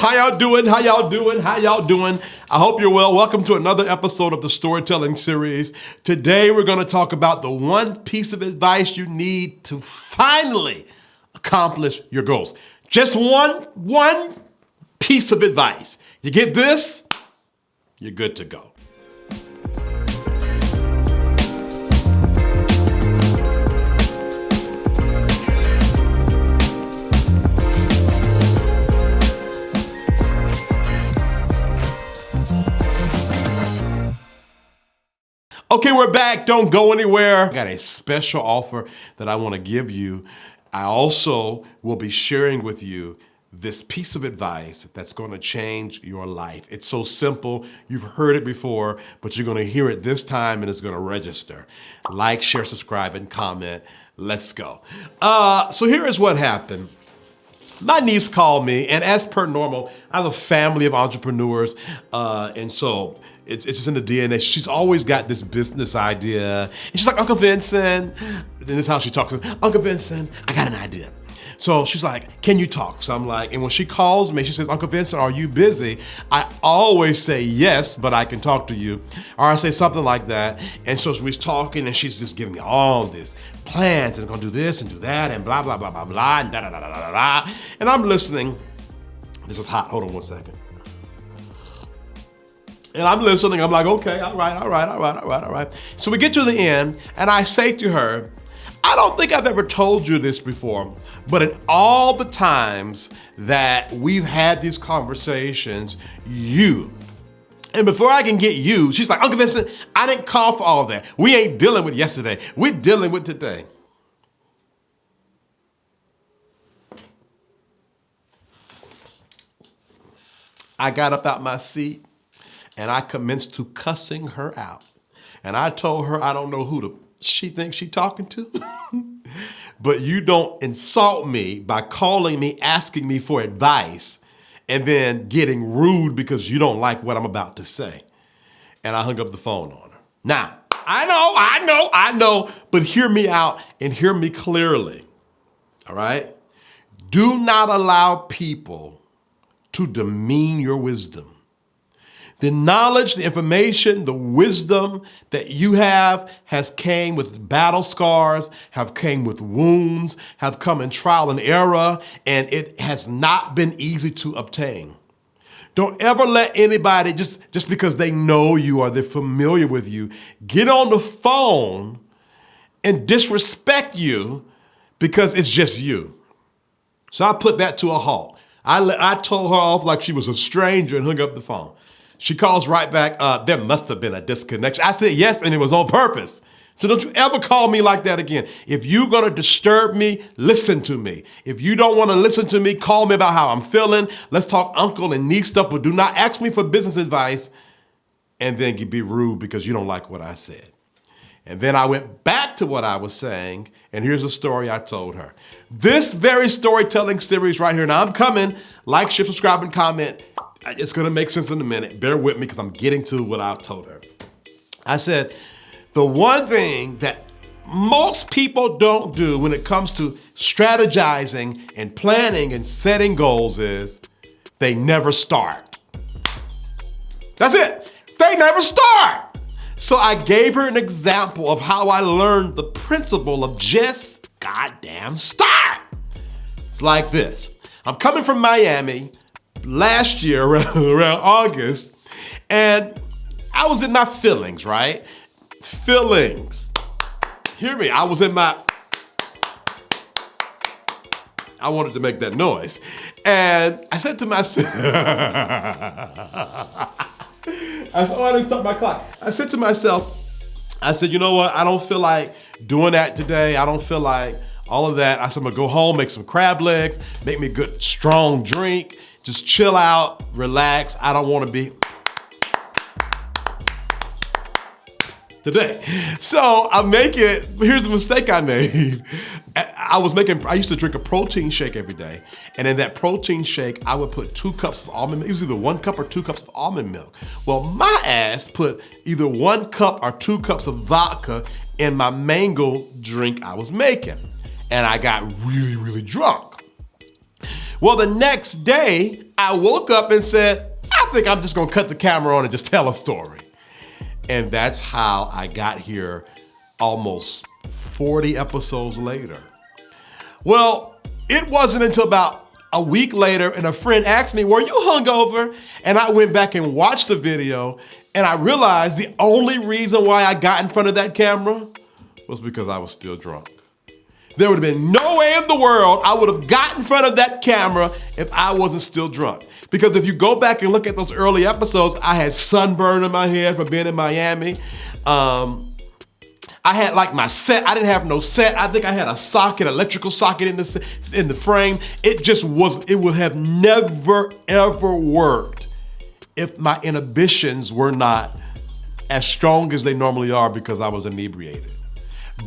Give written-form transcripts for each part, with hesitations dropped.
How y'all doing? How y'all doing? How y'all doing? I hope you're well. Welcome to another episode of the storytelling series. Today we're going to talk about the one piece of advice you need to finally accomplish your goals. Just one piece of advice. You get this, you're good to go. Okay, we're back. Don't go anywhere. I got a special offer that I want to give you. I also will be sharing with you this piece of advice that's going to change your life. It's so simple. You've heard it before, but you're going to hear it this time and it's going to register. Like, share, subscribe, and comment. Let's go. So here is what happened. My niece called me, and as per normal, I have a family of entrepreneurs, and so it's just in the DNA. She's always got this business idea, and she's like, Uncle Vincent, and this is how she talks, Uncle Vincent, I got an idea. So she's like, can you talk? So I'm like, and when she calls me, she says, Uncle Vincent, are you busy? I always say yes, but I can talk to you. Or I say something like that. And so we're talking and she's just giving me all this plans and gonna do this and do that and blah, blah, blah, blah, blah, and da, da, da, da, da, da. And I'm listening. This is hot, hold on one second. And I'm listening, I'm like, okay, all right. So we get to the end and I say to her, I don't think I've ever told you this before, but in all the times that we've had these conversations, and before I can get you, she's like, Uncle Vincent, I didn't call for all of that. We ain't dealing with yesterday. We're dealing with today. I got up out my seat and I commenced to cussing her out. And I told her I don't know who she thinks she's talking to. But you don't insult me by calling me, asking me for advice, and then getting rude because you don't like what I'm about to say. And I hung up the phone on her. Now, I know, but hear me out and hear me clearly, all right? Do not allow people to demean your wisdom. The knowledge, the information, the wisdom that you have has came with battle scars, have came with wounds, have come in trial and error, and it has not been easy to obtain. Don't ever let anybody, just because they know you or they're familiar with you, get on the phone and disrespect you because it's just you. So I put that to a halt. I told her off like she was a stranger and hung up the phone. She calls right back, there must have been a disconnection. I said yes, and it was on purpose. So don't you ever call me like that again. If you're gonna disturb me, listen to me. If you don't wanna listen to me, call me about how I'm feeling. Let's talk uncle and niece stuff, but do not ask me for business advice and then be rude because you don't like what I said. And then I went back to what I was saying, and here's the story I told her. This very storytelling series right here, now I'm coming, like, share, subscribe, and comment. It's gonna make sense in a minute. Bear with me because I'm getting to what I told her. I said, the one thing that most people don't do when it comes to strategizing and planning and setting goals is they never start. That's it. They never start. So I gave her an example of how I learned the principle of just goddamn start. It's like this. I'm coming from Miami last year around August, and I was in my feelings, right? Feelings. Hear me, I wanted to make that noise. And I said to myself, I didn't stop my clock. I said to myself, you know what? I don't feel like doing that today. I don't feel like all of that. I said, I'm gonna go home, make some crab legs, make me a good strong drink, just chill out, relax. I don't wanna be today. So here's the mistake I made. I used to drink a protein shake every day. And in that protein shake, I would put 2 cups of almond milk. It was either 1 cup or 2 cups of almond milk. Well, my ass put either 1 cup or 2 cups of vodka in my mango drink I was making. And I got really, really drunk. Well, the next day, I woke up and said, I think I'm just gonna cut the camera on and just tell a story. And that's how I got here almost 40 episodes later. Well, it wasn't until about a week later and a friend asked me, were you hungover? And I went back and watched the video and I realized the only reason why I got in front of that camera was because I was still drunk. There would have been no way in the world I would have got in front of that camera if I wasn't still drunk. Because if you go back and look at those early episodes, I had sunburn in my head from being in Miami. I had like my set, I didn't have no set. I think I had a socket, electrical socket in the frame. It would have never, ever worked if my inhibitions were not as strong as they normally are because I was inebriated.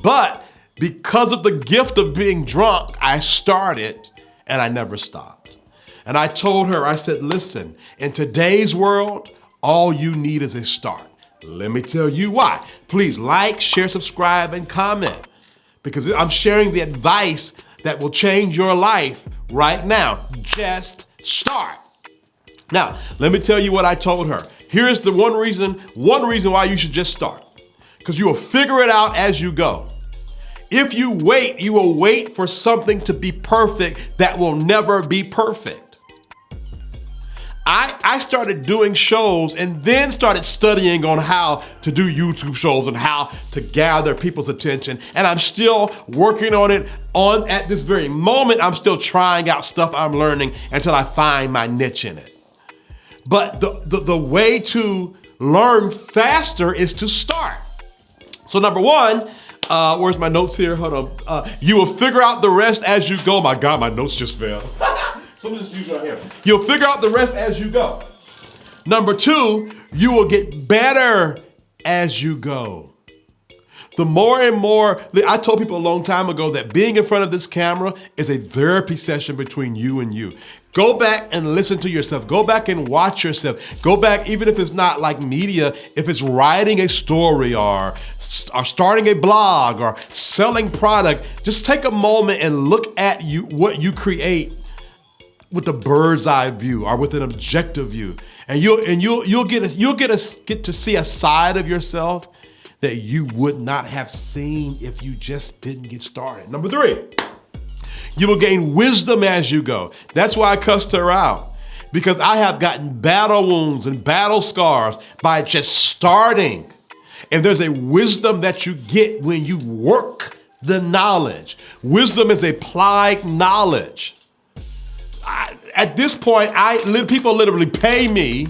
But because of the gift of being drunk, I started and I never stopped. And I told her, I said, listen, in today's world, all you need is a start. Let me tell you why. Please like, share, subscribe, and comment because I'm sharing the advice that will change your life right now. Just start. Now, let me tell you what I told her. Here's the one reason why you should just start. Because you will figure it out as you go. If you wait, you will wait for something to be perfect that will never be perfect. I started doing shows and then started studying on how to do YouTube shows and how to gather people's attention. And I'm still working on it at this very moment. I'm still trying out stuff I'm learning until I find my niche in it. But the way to learn faster is to start. So number one, where's my notes here? Hold on. You will figure out the rest as you go. My God, my notes just fell. So let me just use it right here. You'll figure out the rest as you go. Number two, you will get better as you go. The more and more, I told people a long time ago that being in front of this camera is a therapy session between you and you. Go back and listen to yourself. Go back and watch yourself. Go back, even if it's not like media, if it's writing a story or starting a blog or selling product, just take a moment and look at what you create with the bird's eye view or with an objective view. And you'll get to see a side of yourself that you would not have seen if you just didn't get started. Number three, you will gain wisdom as you go. That's why I cussed her out, because I have gotten battle wounds and battle scars by just starting. And there's a wisdom that you get when you work the knowledge. Wisdom is applied knowledge. At this point, people literally pay me,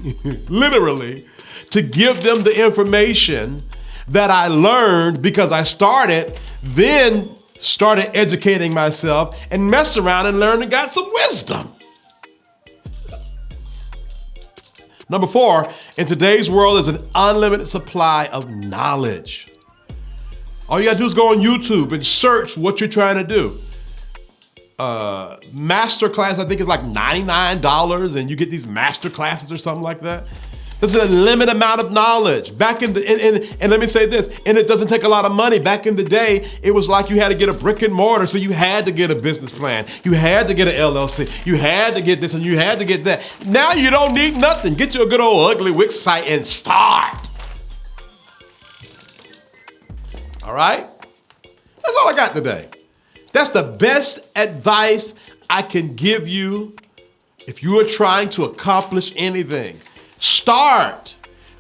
literally, to give them the information that I learned because I started, then started educating myself and messed around and learned and got some wisdom. Number four, in today's world, there's an unlimited supply of knowledge. All you gotta do is go on YouTube and search what you're trying to do. Master class, I think is like $99 and you get these master classes or something like that. There's an unlimited amount of knowledge. And let me say this, and it doesn't take a lot of money. Back in the day, it was like you had to get a brick and mortar, so you had to get a business plan. You had to get an LLC. You had to get this and you had to get that. Now you don't need nothing. Get you a good old ugly Wix site and start. All right? That's all I got today. That's the best advice I can give you if you are trying to accomplish anything. Start.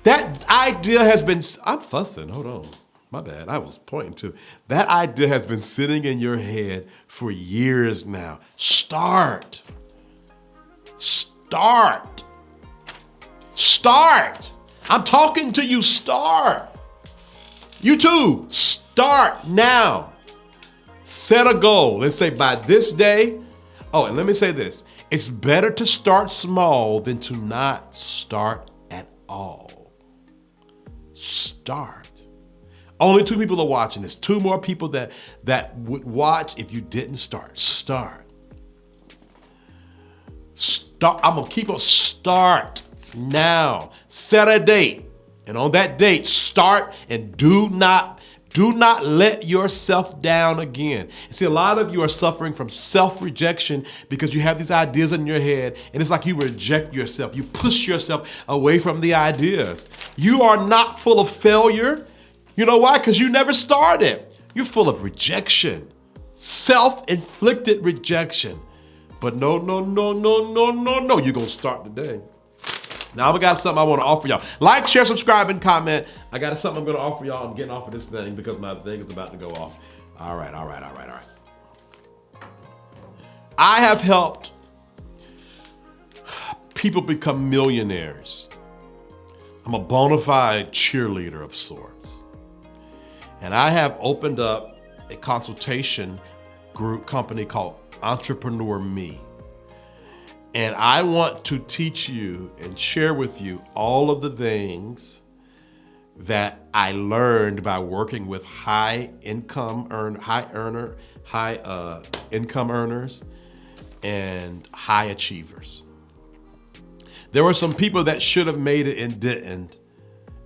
That idea has been, I'm fussing, hold on. My bad, I was pointing to. That idea has been sitting in your head for years now. Start. Start. Start. I'm talking to you, start. You too, start now. Set a goal. Let's say by this day. Oh, and let me say this. It's better to start small than to not start at all. Start. Only 2 people are watching this. 2 more people that would watch if you didn't start. Start. Start. I'm gonna keep on start now. Set a date. And on that date, start and do not Do not let yourself down again. See, a lot of you are suffering from self-rejection because you have these ideas in your head, and it's like you reject yourself. You push yourself away from the ideas. You are not full of failure. You know why? Because you never started. You're full of rejection, self-inflicted rejection. But no, you're going to start today. Now I got something I want to offer y'all. Like, share, subscribe, and comment. I got something I'm going to offer y'all. I'm getting off of this thing because my thing is about to go off. All right. I have helped people become millionaires. I'm a bona fide cheerleader of sorts. And I have opened up a consultation group company called Entrepreneur Me. And I want to teach you and share with you all of the things that I learned by working with high income earners and high achievers. There were some people that should have made it and didn't,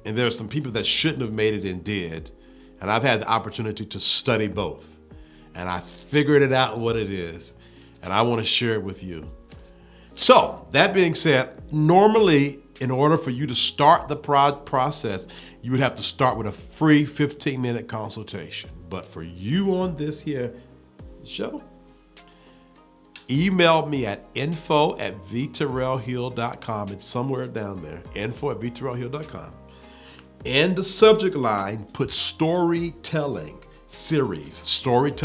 and there are some people that shouldn't have made it and did. And I've had the opportunity to study both. And I figured it out what it is, and I want to share it with you. So, that being said, normally, in order for you to start the process, you would have to start with a free 15-minute consultation. But for you on this here show, email me at info@vterrellhill.com. It's somewhere down there, info@vterrellhill.com. In the subject line, put storytelling series, put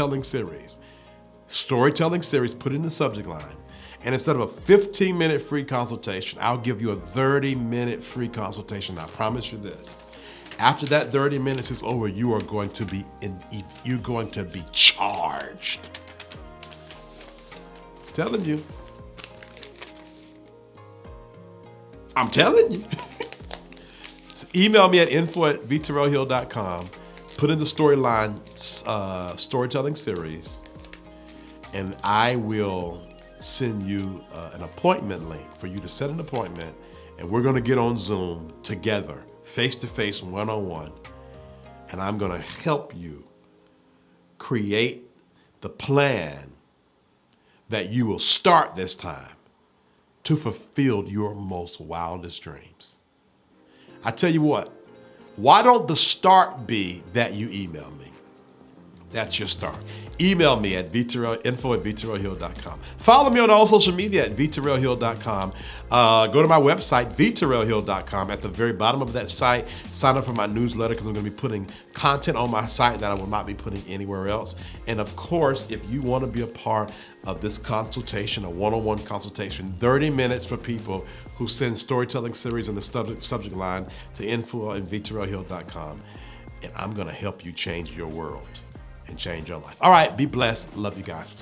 it in the subject line. And instead of a 15-minute free consultation, I'll give you a 30-minute free consultation. I promise you this. After that 30 minutes is over, you're going to be charged. I'm telling you. So email me at info@vterrellhill.com. Put in the storyline, storytelling series, and I will send you an appointment link for you to set an appointment, and we're going to get on Zoom together, face-to-face, one-on-one, and I'm going to help you create the plan that you will start this time to fulfill your most wildest dreams. I tell you what, why don't the start be that you email me? That's your start. Email me at info@vterrellhill.com. Follow me on all social media at vterrellhill.com. Go to my website, vterrellhill.com. At the very bottom of that site, sign up for my newsletter because I'm going to be putting content on my site that I will not be putting anywhere else. And of course, if you want to be a part of this consultation, a one-on-one consultation, 30 minutes for people who send storytelling series in the subject line to info@vterrellhill.com. And I'm going to help you change your world and change your life. All right, be blessed. Love you guys.